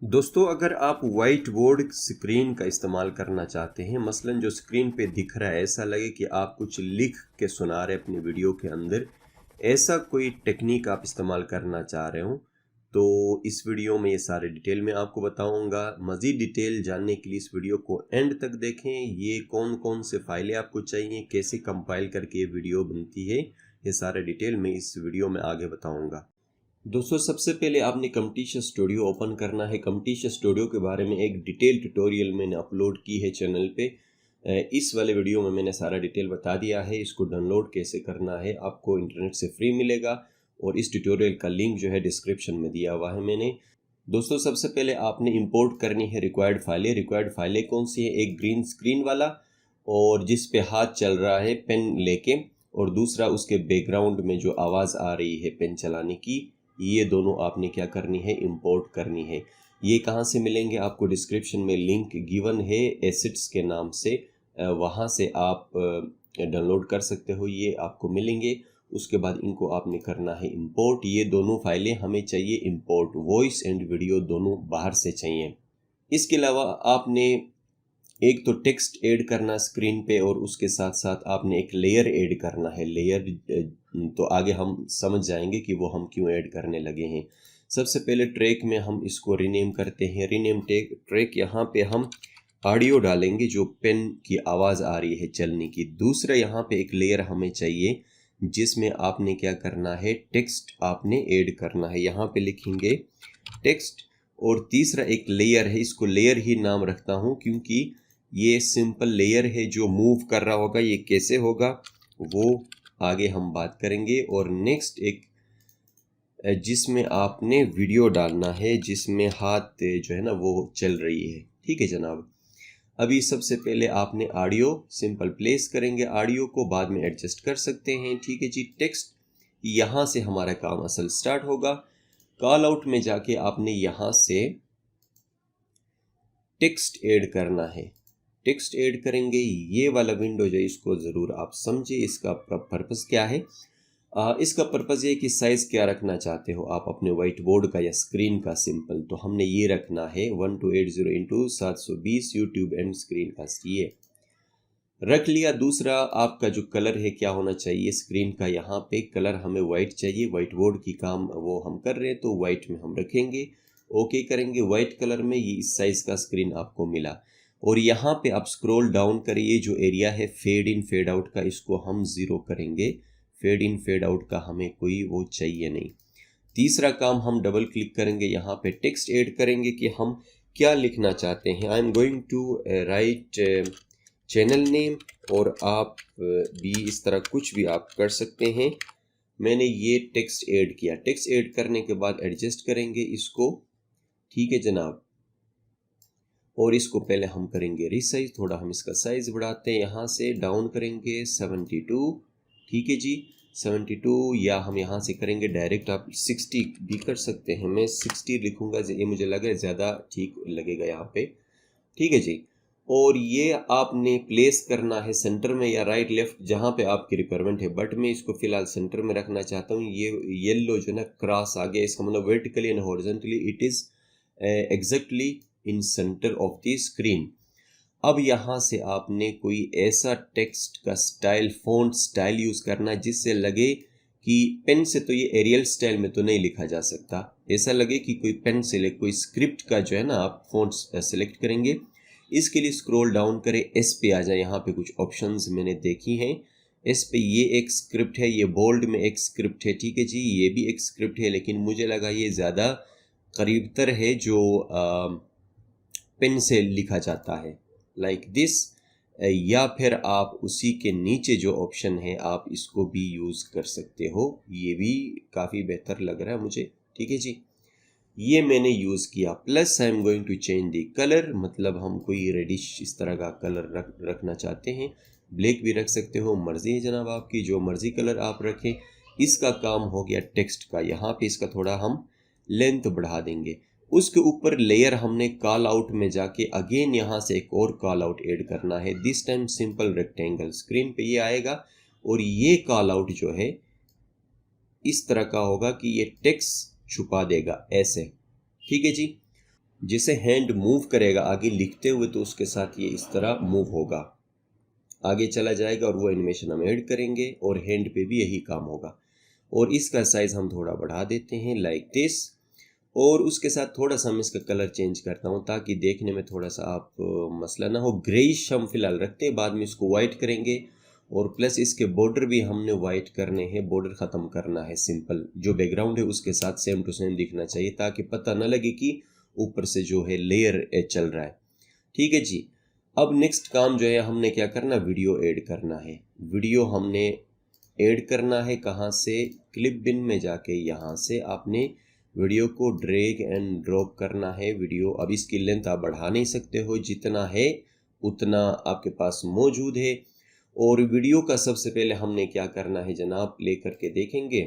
दोस्तों, अगर आप वाइट बोर्ड स्क्रीन का इस्तेमाल करना चाहते हैं, मसलन जो स्क्रीन पे दिख रहा है ऐसा लगे कि आप कुछ लिख के सुना रहे अपनी वीडियो के अंदर, ऐसा कोई टेक्निक आप इस्तेमाल करना चाह रहे हो तो इस वीडियो में ये सारे डिटेल में आपको बताऊंगा। मज़ीद डिटेल जानने के लिए इस वीडियो को एंड तक देखें। ये कौन कौन से फाइलें आपको चाहिए, कैसे कंपाइल करके ये वीडियो बनती है, ये सारे डिटेल मैं इस वीडियो में आगे बताऊँगा। दोस्तों, सबसे पहले आपने कम्पटीशन स्टूडियो ओपन करना है। कम्पटीशन स्टूडियो के बारे में एक डिटेल ट्यूटोरियल मैंने अपलोड की है चैनल पे। इस वाले वीडियो में मैंने सारा डिटेल बता दिया है। इसको डाउनलोड कैसे करना है आपको इंटरनेट से फ्री मिलेगा और इस ट्यूटोरियल का लिंक जो है डिस्क्रिप्शन में दिया हुआ है मैंने। दोस्तों, सबसे पहले आपने इंपोर्ट करनी है रिक्वायर्ड फाइलें। रिक्वायर्ड फाइलें कौन सी है? एक ग्रीन स्क्रीन वाला और जिस पे हाथ चल रहा है पेन लेके, और दूसरा उसके बैकग्राउंड में जो आवाज़ आ रही है पेन चलाने की, ये दोनों आपने क्या करनी है? इंपोर्ट करनी है। ये कहाँ से मिलेंगे? आपको डिस्क्रिप्शन में लिंक गिवन है एसिड्स के नाम से, वहाँ से आप डाउनलोड कर सकते हो, ये आपको मिलेंगे। उसके बाद इनको आपने करना है इंपोर्ट। ये दोनों फाइलें हमें चाहिए इंपोर्ट, वॉइस एंड वीडियो दोनों बाहर से चाहिए। इसके अलावा आपने एक तो टेक्स्ट ऐड करना स्क्रीन पे, और उसके साथ साथ आपने एक लेयर ऐड करना है। लेयर तो आगे हम समझ जाएंगे कि वो हम क्यों ऐड करने लगे हैं। सबसे पहले ट्रैक में हम इसको रीनेम करते हैं। रीनेम ट्रैक यहाँ पे हम ऑडियो डालेंगे जो पेन की आवाज़ आ रही है चलने की। दूसरा यहाँ पे एक लेयर हमें चाहिए जिसमें आपने क्या करना है? टेक्स्ट आपने ऐड करना है। यहाँ पे लिखेंगे टेक्स्ट। और तीसरा एक लेयर है, इसको लेयर ही नाम रखता हूँ क्योंकि ये सिंपल लेयर है जो मूव कर रहा होगा। ये कैसे होगा वो आगे हम बात करेंगे। और नेक्स्ट एक जिसमें आपने वीडियो डालना है, जिसमें हाथ जो है ना वो चल रही है। ठीक है जनाब। अभी सबसे पहले आपने ऑडियो सिंपल प्लेस करेंगे, ऑडियो को बाद में एडजस्ट कर सकते हैं। ठीक है जी। टेक्स्ट, यहाँ से हमारा काम असल स्टार्ट होगा। कॉल आउट में जाके आपने यहाँ से टेक्स्ट ऐड करना है। टेक्स्ट ऐड करेंगे, ये वाला विंडो जो है इसको ज़रूर आप समझिए। इसका पर्पज़ क्या है? इसका पर्पज़ ये कि साइज़ क्या रखना चाहते हो आप अपने वाइट बोर्ड का या स्क्रीन का। सिंपल तो हमने ये रखना है 1280 इंटू 720 यूट्यूब एंड स्क्रीन का, ये रख लिया। दूसरा आपका जो कलर है क्या होना चाहिए स्क्रीन का? यहाँ पे कलर हमें वाइट चाहिए। वाइट बोर्ड की काम वो हम कर रहे हैं तो वाइट में हम रखेंगे। ओके करेंगे। वाइट कलर में ये इस साइज़ का स्क्रीन आपको मिला। और यहाँ पे आप स्क्रॉल डाउन करिए, जो एरिया है फेड इन फेड आउट का, इसको हम 0 करेंगे। फेड इन फेड आउट का हमें कोई वो चाहिए नहीं। तीसरा काम हम डबल क्लिक करेंगे, यहाँ पे टेक्स्ट ऐड करेंगे कि हम क्या लिखना चाहते हैं। I am going to write channel name, और आप भी इस तरह कुछ भी आप कर सकते हैं। मैंने ये टेक्स्ट ऐड किया। टेक्स्ट ऐड करने के बाद एडजस्ट करेंगे इसको। ठीक है जनाब। और इसको पहले हम करेंगे रिसाइज, थोड़ा हम इसका साइज़ बढ़ाते हैं। यहाँ से डाउन करेंगे 72। ठीक है जी, 72। या हम यहाँ से करेंगे डायरेक्ट, आप 60 भी कर सकते हैं। मैं 60 लिखूँगा, ये मुझे लगा ज़्यादा ठीक लगेगा यहाँ पे। ठीक है जी। और ये आपने प्लेस करना है सेंटर में या राइट लेफ्ट, जहाँ पे आपकी रिक्वायरमेंट है। बट मैं इसको फिलहाल सेंटर में रखना चाहता हूँ। ये येलो जो ना क्रॉस आ गया, इसका मतलब vertically and horizontally it is exactly in centre of the screen. अब यहाँ से आपने कोई ऐसा टेक्स्ट का स्टाइल, फ़ॉन्ट स्टाइल यूज़ करना जिससे लगे कि पेन से तो ये एरियल स्टाइल में तो नहीं लिखा जा सकता, ऐसा लगे कि कोई पेन से कोई स्क्रिप्ट का जो है ना आप फ़ॉन्ट सेलेक्ट करेंगे। इसके लिए स्क्रॉल डाउन करें, एस पे आ जाए। यहाँ पे कुछ ऑप्शंस मैंने देखी हैं। एस पे ये एक स्क्रिप्ट है, ये बोल्ड में एक स्क्रिप्ट है। ठीक है जी, ये भी एक स्क्रिप्ट है, लेकिन मुझे लगा ये ज़्यादा करीबतर है जो पेन से लिखा जाता है, लाइक दिस। या फिर आप उसी के नीचे जो ऑप्शन है आप इसको भी यूज़ कर सकते हो, ये भी काफ़ी बेहतर लग रहा है मुझे। ठीक है जी, ये मैंने यूज़ किया। Plus I am going to change the colour, मतलब हम कोई रेडिश इस तरह का कलर रखना चाहते हैं। ब्लैक भी रख सकते हो, मर्ज़ी है जनाब आपकी, जो मर्ज़ी कलर आप रखें। इसका काम हो गया टेक्स्ट का। यहाँ पे इसका थोड़ा हम लेंथ बढ़ा देंगे। उसके ऊपर लेयर हमने कॉल आउट में जाके अगेन यहाँ से एक और कॉल आउट ऐड करना है। This time simple rectangle screen पे ये आएगा, और ये कॉल आउट जो है इस तरह का होगा कि ये टेक्स्ट छुपा देगा ऐसे। ठीक है जी। जैसे हैंड मूव करेगा आगे लिखते हुए तो उसके साथ ये इस तरह मूव होगा, आगे चला जाएगा और वो एनिमेशन हम ऐड करेंगे और हैंड पे भी यही काम होगा। और इसका साइज हम थोड़ा बढ़ा देते हैं लाइक दिस। और उसके साथ थोड़ा सा मैं इसका कलर चेंज करता हूँ ताकि देखने में थोड़ा सा आप मसला ना हो। ग्रेइश हम फिलहाल रखते हैं, बाद में इसको वाइट करेंगे। और प्लस इसके बॉर्डर भी हमने वाइट करने हैं, बॉर्डर ख़त्म करना है। सिंपल जो बैकग्राउंड है उसके साथ सेम टू सेम दिखना चाहिए ताकि पता न लगे कि ऊपर से जो है लेयर चल रहा है। ठीक है जी। अब नेक्स्ट काम जो है हमने क्या करना, वीडियो ऐड करना है। वीडियो हमने ऐड करना है कहाँ से, क्लिप बिन में जाके यहाँ से आपने वीडियो को ड्रैग एंड ड्रॉप करना है। वीडियो अब इसकी लेंथ आप बढ़ा नहीं सकते हो, जितना है उतना आपके पास मौजूद है। और वीडियो का सबसे पहले हमने क्या करना है जनाब, प्ले करके देखेंगे।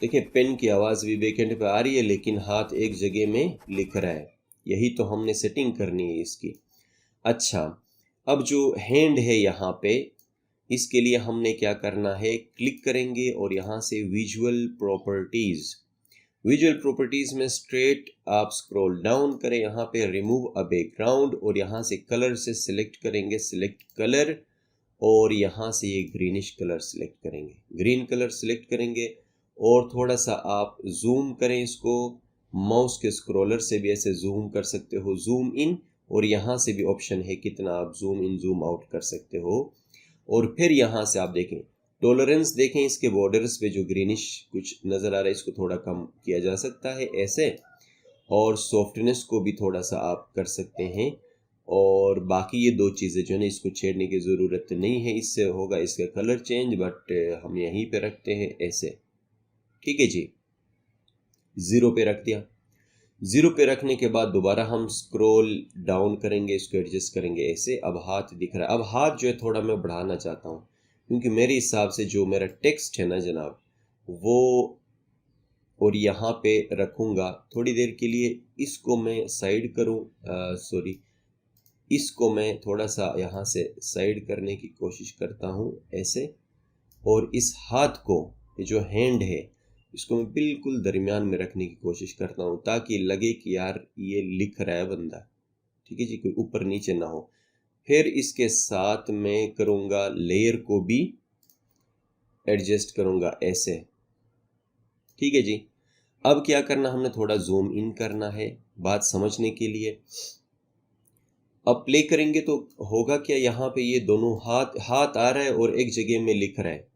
देखिए पेन की आवाज़ भी बैक एंड पे आ रही है लेकिन हाथ एक जगह में लिख रहा है, यही तो हमने सेटिंग करनी है इसकी। अच्छा, अब जो हैंड है यहाँ पे, इसके लिए हमने क्या करना है, क्लिक करेंगे और यहाँ से विजुअल प्रॉपर्टीज़, विजुअल प्रॉपर्टीज़ में स्ट्रेट आप स्क्रॉल डाउन करें, यहाँ पे रिमूव अ बैकग्राउंड और यहाँ से कलर से सिलेक्ट करेंगे, सिलेक्ट कलर। और यहाँ से ये ग्रीनिश कलर सिलेक्ट करेंगे, ग्रीन कलर सिलेक्ट करेंगे। और थोड़ा सा आप जूम करें इसको, माउस के स्क्रॉलर से भी ऐसे जूम कर सकते हो, जूम इन। और यहाँ से भी ऑप्शन है कितना आप जूम इन जूम आउट कर सकते हो। और फिर यहाँ से आप देखें टॉलरेंस, देखें इसके बॉर्डर्स पे जो ग्रीनिश कुछ नज़र आ रहा है इसको थोड़ा कम किया जा सकता है ऐसे। और सॉफ्टनेस को भी थोड़ा सा आप कर सकते हैं। और बाकी ये दो चीज़ें जो है ना इसको छेड़ने की ज़रूरत नहीं है, इससे होगा इसका कलर चेंज, बट हम यहीं पे रखते हैं ऐसे। ठीक है जी, ज़ीरो पे रख दिया। ज़ीरो पे रखने के बाद दोबारा हम स्क्रॉल डाउन करेंगे, इसको एडजस्ट करेंगे ऐसे। अब हाथ दिख रहा है, अब हाथ जो है थोड़ा मैं बढ़ाना चाहता हूँ क्योंकि मेरे हिसाब से जो मेरा टेक्स्ट है ना जनाब वो, और यहाँ पे रखूँगा थोड़ी देर के लिए। इसको मैं साइड करूँ, सॉरी, इसको मैं थोड़ा सा यहाँ से साइड करने की कोशिश करता हूँ ऐसे। और इस हाथ को, ये जो हैंड है, इसको मैं बिल्कुल दरमियान में रखने की कोशिश करता हूँ ताकि लगे कि यार ये लिख रहा है बंदा। ठीक है जी, कोई ऊपर नीचे ना हो। फिर इसके साथ मैं करूँगा लेयर को भी एडजस्ट करूँगा ऐसे। ठीक है जी। अब क्या करना, हमने थोड़ा जूम इन करना है बात समझने के लिए। अब प्ले करेंगे तो होगा क्या, यहाँ पे ये दोनों हाथ हाथ आ रहा है और एक जगह में लिख रहा है।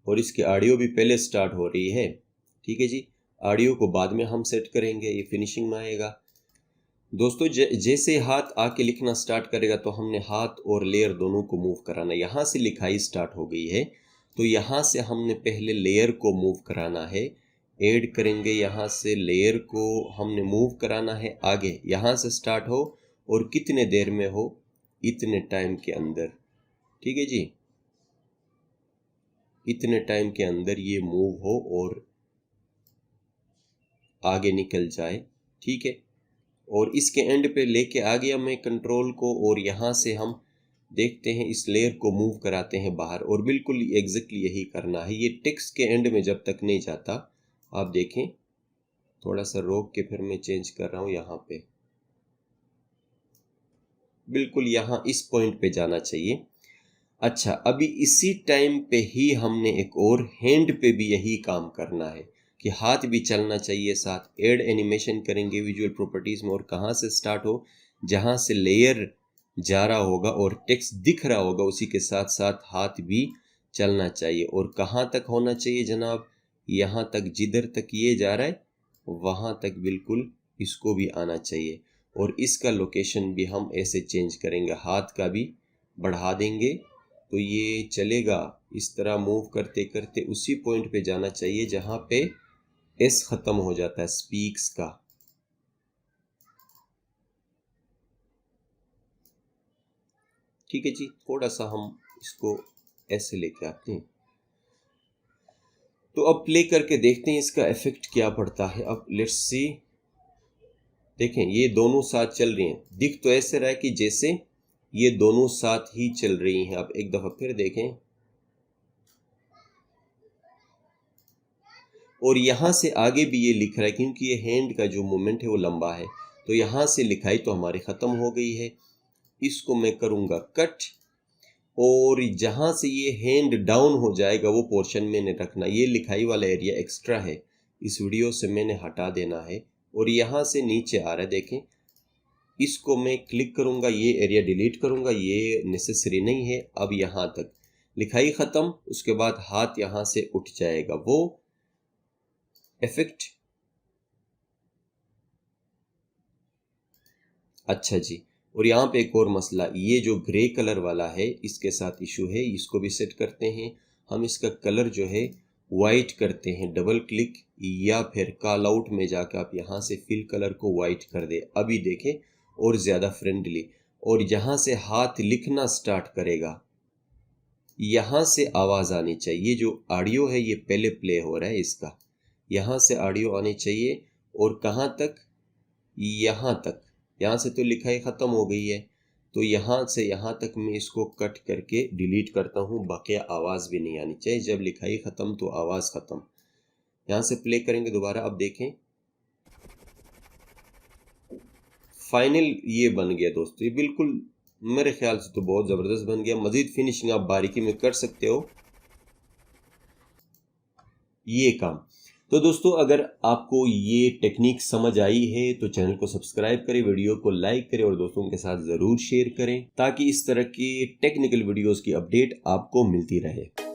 और इसकी ऑडियो भी पहले स्टार्ट हो रही है। ठीक है जी, ऑडियो को बाद में हम सेट करेंगे, ये फिनिशिंग में आएगा। दोस्तों जैसे हाथ आके लिखना स्टार्ट करेगा तो हमने हाथ और लेयर दोनों को मूव कराना। यहाँ से लिखाई स्टार्ट हो गई है तो यहाँ से हमने पहले लेयर को मूव कराना है, ऐड करेंगे। यहाँ से लेयर को हमने मूव कराना है आगे, यहाँ से स्टार्ट हो और कितने देर में हो, इतने टाइम के अंदर। ठीक है जी, इतने टाइम के अंदर ये मूव हो और आगे निकल जाए। ठीक है, और इसके एंड पे लेके आ गया मैं कंट्रोल को, और यहाँ से हम देखते हैं इस लेयर को मूव कराते हैं बाहर। और बिल्कुल एग्जैक्टली यही करना है, ये टेक्स्ट के एंड में जब तक नहीं जाता। आप देखें, थोड़ा सा रोक के फिर मैं चेंज कर रहा हूँ यहाँ पे, बिल्कुल यहाँ इस पॉइंट पे जाना चाहिए। अच्छा, अभी इसी टाइम पे ही हमने एक और हैंड पे भी यही काम करना है कि हाथ भी चलना चाहिए साथ। ऐड एनिमेशन करेंगे विजुअल प्रॉपर्टीज में, और कहाँ से स्टार्ट हो, जहाँ से लेयर जा रहा होगा और टेक्स्ट दिख रहा होगा उसी के साथ साथ हाथ भी चलना चाहिए। और कहाँ तक होना चाहिए जनाब, यहाँ तक, जिधर तक ये जा रहा है वहाँ तक बिल्कुल इसको भी आना चाहिए। और इसका लोकेशन भी हम ऐसे चेंज करेंगे, हाथ का भी बढ़ा देंगे तो ये चलेगा। इस तरह मूव करते करते उसी पॉइंट पे जाना चाहिए जहाँ पे एस ख़त्म हो जाता है स्पीक्स का। ठीक है जी, थोड़ा सा हम इसको ऐसे लेके आते हैं। तो अब प्ले करके देखते हैं इसका इफेक्ट क्या पड़ता है। अब लेट्स सी, देखें ये दोनों साथ चल रही हैं, दिख तो ऐसे रहा है कि जैसे ये दोनों साथ ही चल रही हैं। अब एक दफ़ा फिर देखें, और यहाँ से आगे भी ये लिख रहा है, क्योंकि ये हैंड का जो मूवमेंट है वो लंबा है, तो यहाँ से लिखाई तो हमारी ख़त्म हो गई है। इसको मैं करूँगा कट, और जहाँ से ये हैंड डाउन हो जाएगा वो पोर्शन मैंने रखना। ये लिखाई वाला एरिया एक्स्ट्रा है, इस वीडियो से मैंने हटा देना है। और यहाँ से नीचे आ रहा है, देखें, इसको मैं क्लिक करूँगा, ये एरिया डिलीट करूँगा, ये नेसेसरी नहीं है। अब यहाँ तक लिखाई ख़त्म, उसके बाद हाथ यहाँ से उठ जाएगा, वो इफेक्ट। अच्छा जी, और यहाँ पे एक और मसला, ये जो ग्रे कलर वाला है इसके साथ इशू है, इसको भी सेट करते हैं हम। इसका कलर जो है वाइट करते हैं, डबल क्लिक, या फिर कॉल आउट में जाकर आप यहाँ से फिल कलर को वाइट कर दे। अभी देखें, और ज़्यादा फ्रेंडली। और यहाँ से हाथ लिखना स्टार्ट करेगा, यहाँ से आवाज़ आनी चाहिए। जो ऑडियो है ये पहले प्ले हो रहा है इसका, यहाँ से ऑडियो आनी चाहिए। और कहाँ तक? यहाँ तक। यहाँ से तो लिखाई ख़त्म हो गई है, तो यहाँ से यहाँ तक मैं इसको कट करके डिलीट करता हूँ। बाकी आवाज़ भी नहीं आनी चाहिए, जब लिखाई ख़त्म तो आवाज़ ख़त्म। यहाँ से प्ले करेंगे दोबारा, अब देखें फाइनल ये बन गया दोस्तों। ये बिल्कुल मेरे ख्याल से तो बहुत ज़बरदस्त बन गया। मज़ीद फिनिशिंग आप बारीकी में कर सकते हो ये काम। तो दोस्तों, अगर आपको ये टेक्निक समझ आई है तो चैनल को सब्सक्राइब करें, वीडियो को लाइक करें और दोस्तों के साथ ज़रूर शेयर करें, ताकि इस तरह की टेक्निकल वीडियोस की अपडेट आपको मिलती रहे।